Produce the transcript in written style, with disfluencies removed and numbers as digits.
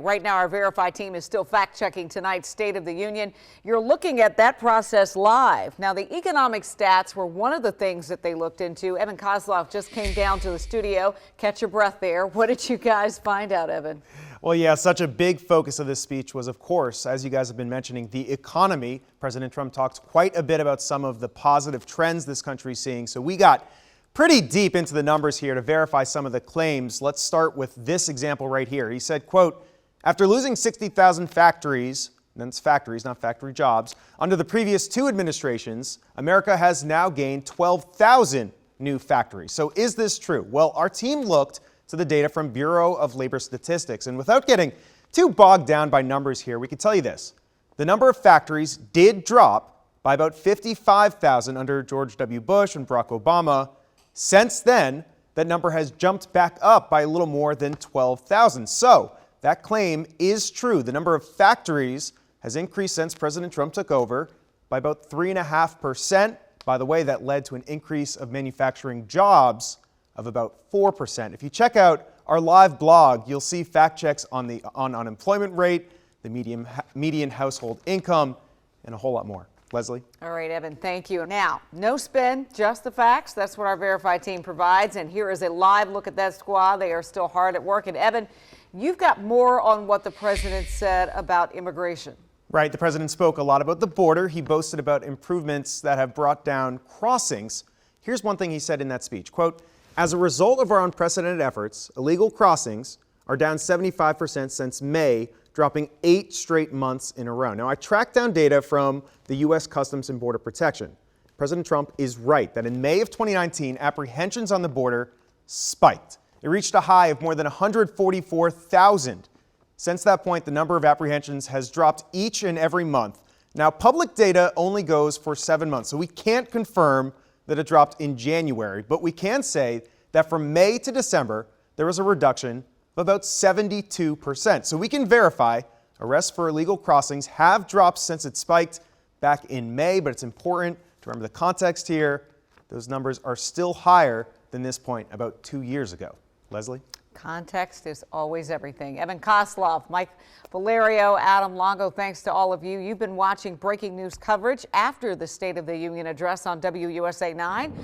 Right now, our Verify team is still fact-checking tonight's State of the Union. You're looking at that process live. Now, the economic stats were one of the things that they looked into. Evan Koslof just came down to the studio. Catch your breath there. What did you guys find out, Evan? Well, yeah, such a big focus of this speech was, of course, as you guys have been mentioning, the economy. President Trump talked quite a bit about some of the positive trends this country is seeing. So we got pretty deep into the numbers here to verify some of the claims. Let's start with this example right here. He said, quote, after losing 60,000 factories, and that's factories, not factory jobs, under the previous two administrations, America has now gained 12,000 new factories. So is this true? Well, our team looked to the data from Bureau of Labor Statistics, and without getting too bogged down by numbers here, we can tell you this. The number of factories did drop by about 55,000 under George W. Bush and Barack Obama. Since then, that number has jumped back up by a little more than 12,000. So that claim is true. The number of factories has increased since President Trump took over by about 3.5%. By the way, that led to an increase of manufacturing jobs of about 4%. If you check out our live blog, you'll see fact checks on the unemployment rate, the median household income, and a whole lot more. Leslie? All right, Evan, thank you. Now, no spin, just the facts. That's what our Verify team provides. And here is a live look at that squad. They are still hard at work. And Evan, you've got more on what the president said about immigration. Right. The president spoke a lot about the border. He boasted about improvements that have brought down crossings. Here's one thing he said in that speech. Quote, as a result of our unprecedented efforts, illegal crossings are down 75% since May, dropping 8 straight months in a row. Now, I tracked down data from the U.S. Customs and Border Protection. President Trump is right that in May of 2019, apprehensions on the border spiked. It reached a high of more than 144,000. Since that point, the number of apprehensions has dropped each and every month. Now, public data only goes for 7 months, so we can't confirm that it dropped in January, but we can say that from May to December, there was a reduction of about 72%. So we can verify arrests for illegal crossings have dropped since it spiked back in May, but it's important to remember the context here. Those numbers are still higher than this point about 2 years ago. Leslie? Context is always everything. Evan Koslof, Mike Valerio, Adam Longo, thanks to all of you. You've been watching breaking news coverage after the State of the Union address on WUSA 9.